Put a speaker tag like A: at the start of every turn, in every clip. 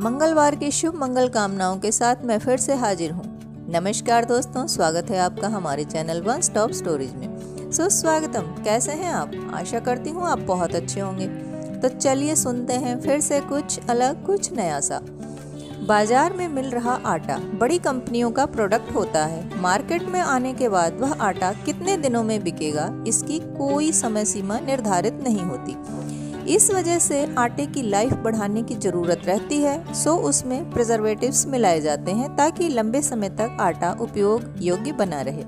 A: मंगलवार की शुभ मंगल कामनाओं के साथ मैं फिर से हाजिर हूँ। नमस्कार दोस्तों, स्वागत है आपका हमारे चैनल वन स्टॉप स्टोरीज में। सुस्वागतम। कैसे हैं आप? आशा करती हूँ आप बहुत अच्छे होंगे। तो चलिए सुनते हैं फिर से कुछ अलग, कुछ नया सा। बाजार में मिल रहा आटा बड़ी कंपनियों का प्रोडक्ट होता है। मार्केट में आने के बाद वह आटा कितने दिनों में बिकेगा, इसकी कोई समय सीमा निर्धारित नहीं होती। इस वजह से आटे की लाइफ बढ़ाने की जरूरत रहती है। सो उसमें प्रिजर्वेटिव्स मिलाए जाते हैं ताकि लंबे समय तक आटा उपयोग योग्य बना रहे।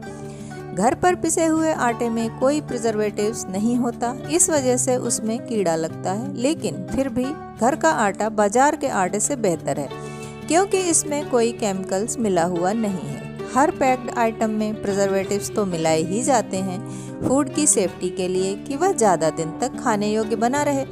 A: घर पर पिसे हुए आटे में कोई प्रिजर्वेटिव्स नहीं होता, इस वजह से उसमें कीड़ा लगता है। लेकिन फिर भी घर का आटा बाजार के आटे से बेहतर है क्योंकि इसमें कोई केमिकल्स मिला हुआ नहीं है। हर पैक्ड आइटम में प्रिजर्वेटिव्स तो मिलाए ही जाते हैं फूड की सेफ्टी के लिए कि वह ज़्यादा दिन तक खाने योग्य बना रहे।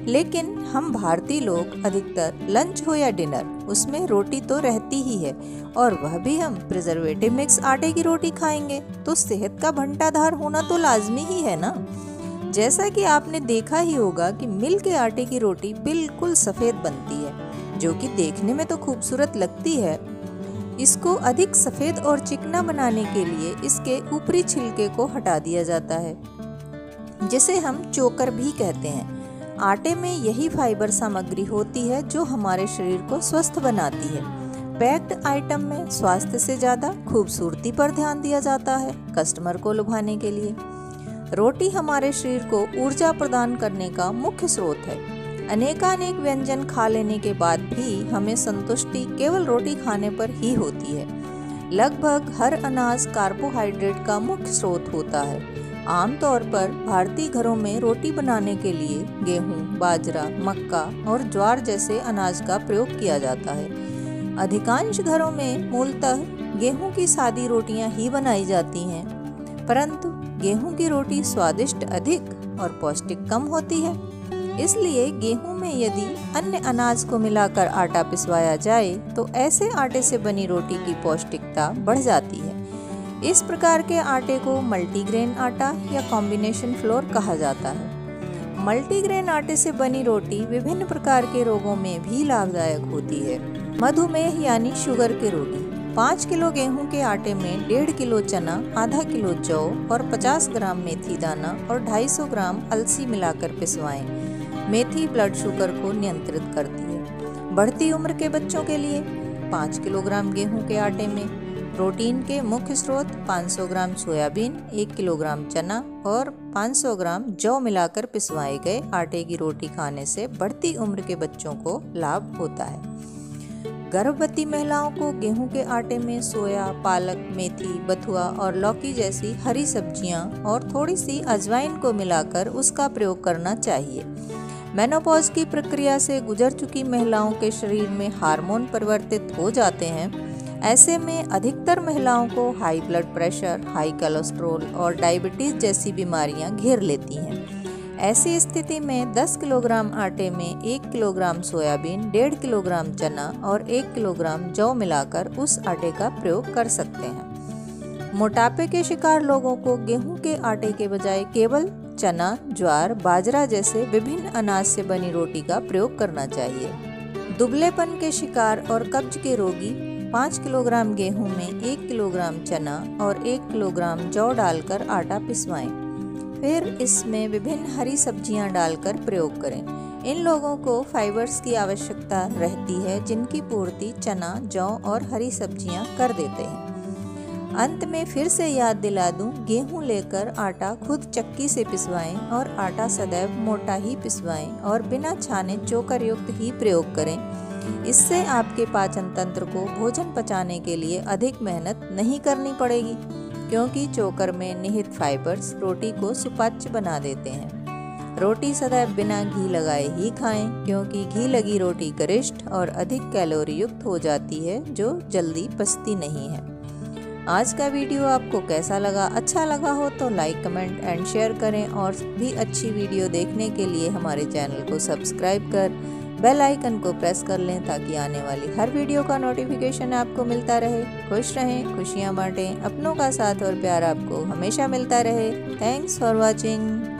A: लेकिन हम भारतीय लोग अधिकतर लंच हो या डिनर, उसमें रोटी तो रहती ही है और वह भी हम प्रिजर्वेटिव मिक्स आटे की रोटी खाएंगे तो सेहत का भंडाधार होना तो लाजमी ही है ना। जैसा कि आपने देखा ही होगा कि मिल के आटे की रोटी बिल्कुल सफ़ेद बनती है, जो कि देखने में तो खूबसूरत लगती है। इसको अधिक सफ़ेद और चिकना बनाने के लिए इसके ऊपरी छिलके को हटा दिया जाता है, जिसे हम चोकर भी कहते हैं। आटे में यही फाइबर सामग्री होती है जो हमारे शरीर को स्वस्थ बनाती है। पैक्ड आइटम में स्वास्थ्य से ज़्यादा खूबसूरती पर ध्यान दिया जाता है कस्टमर को लुभाने के लिए। रोटी हमारे शरीर को ऊर्जा प्रदान करने का मुख्य स्रोत है। अनेकानेक व्यंजन खा लेने के बाद भी हमें संतुष्टि केवल रोटी खाने पर ही होती है। लगभग हर अनाज कार्बोहाइड्रेट का मुख्य स्रोत होता है। आमतौर पर भारतीय घरों में रोटी बनाने के लिए गेहूं, बाजरा, मक्का और ज्वार जैसे अनाज का प्रयोग किया जाता है। अधिकांश घरों में मूलतः गेहूं की सादी रोटियां ही बनाई जाती हैं, परंतु गेहूं की रोटी स्वादिष्ट अधिक और पौष्टिक कम होती है। इसलिए गेहूं में यदि अन्य अनाज को मिलाकर आटा पिसवाया जाए तो ऐसे आटे से बनी रोटी की पौष्टिकता बढ़ जाती है। इस प्रकार के आटे को मल्टीग्रेन आटा या कॉम्बिनेशन फ्लोर कहा जाता है। मल्टीग्रेन आटे से बनी रोटी विभिन्न प्रकार के रोगों में भी लाभदायक होती है। मधुमेह यानी शुगर की रोटी 5 किलो गेहूं के आटे में 1.5 किलो चना, आधा किलो जौ और 50 ग्राम मेथी दाना और 250 ग्राम अलसी मिलाकर पिसवाएं। मेथी ब्लड शुगर को नियंत्रित करती है। बढ़ती उम्र के बच्चों के लिए 5 किलोग्राम गेहूं के आटे में प्रोटीन के मुख्य स्रोत 500 ग्राम सोयाबीन, 1 किलोग्राम चना और 500 ग्राम जौ मिलाकर पिसवाए गए आटे की रोटी खाने से बढ़ती उम्र के बच्चों को लाभ होता है। गर्भवती महिलाओं को गेहूं के आटे में सोया, पालक, मेथी, बथुआ और लौकी जैसी हरी सब्जियां और थोड़ी सी अजवाइन को मिलाकर उसका प्रयोग करना चाहिए। मेनोपॉज की प्रक्रिया से गुजर चुकी महिलाओं के शरीर में हार्मोन परिवर्तित हो जाते हैं। ऐसे में अधिकतर महिलाओं को high blood pressure, high cholesterol और डायबिटीज जैसी बीमारियां घेर लेती हैं। ऐसी स्थिति में 10 किलोग्राम आटे में 1 किलोग्राम सोयाबीन, 1.5 किलोग्राम चना और 1 किलोग्राम जौ मिलाकर उस आटे का प्रयोग कर सकते हैं। मोटापे के शिकार लोगों को गेहूं के आटे के बजाय केवल चना, ज्वार, बाजरा जैसे विभिन्न अनाज से बनी रोटी का प्रयोग करना चाहिए। दुबलेपन के शिकार और कब्ज के रोगी 5 किलोग्राम गेहूं में 1 किलोग्राम चना और 1 किलोग्राम जौ डालकर आटा पिसवाएं। फिर इसमें विभिन्न हरी सब्जियां डालकर प्रयोग करें। इन लोगों को फाइबर्स की आवश्यकता रहती है, जिनकी पूर्ति चना, जौ और हरी सब्जियां कर देते हैं। अंत में फिर से याद दिला दूं, गेहूं लेकर आटा खुद चक्की से पिसवाएं और आटा सदैव मोटा ही पिसवाएं और बिना छाने चोकर युक्त ही प्रयोग करें। इससे आपके पाचन तंत्र को भोजन पचाने के लिए अधिक मेहनत नहीं करनी पड़ेगी, क्योंकि चोकर में निहित फाइबर्स रोटी को सुपाच्य बना देते हैं। रोटी सदैव बिना घी लगाए ही खाएं, क्योंकि घी लगी रोटी गरिष्ठ और अधिक कैलोरी युक्त हो जाती है, जो जल्दी पचती नहीं है। आज का वीडियो आपको कैसा लगा? अच्छा लगा हो तो लाइक, कमेंट एंड शेयर करें और भी अच्छी वीडियो देखने के लिए हमारे चैनल को सब्सक्राइब कर बेल आइकन को प्रेस कर लें ताकि आने वाली हर वीडियो का नोटिफिकेशन आपको मिलता रहे। खुश रहें, खुशियां बांटें, अपनों का साथ और प्यार आपको हमेशा मिलता रहे। Thanks for watching.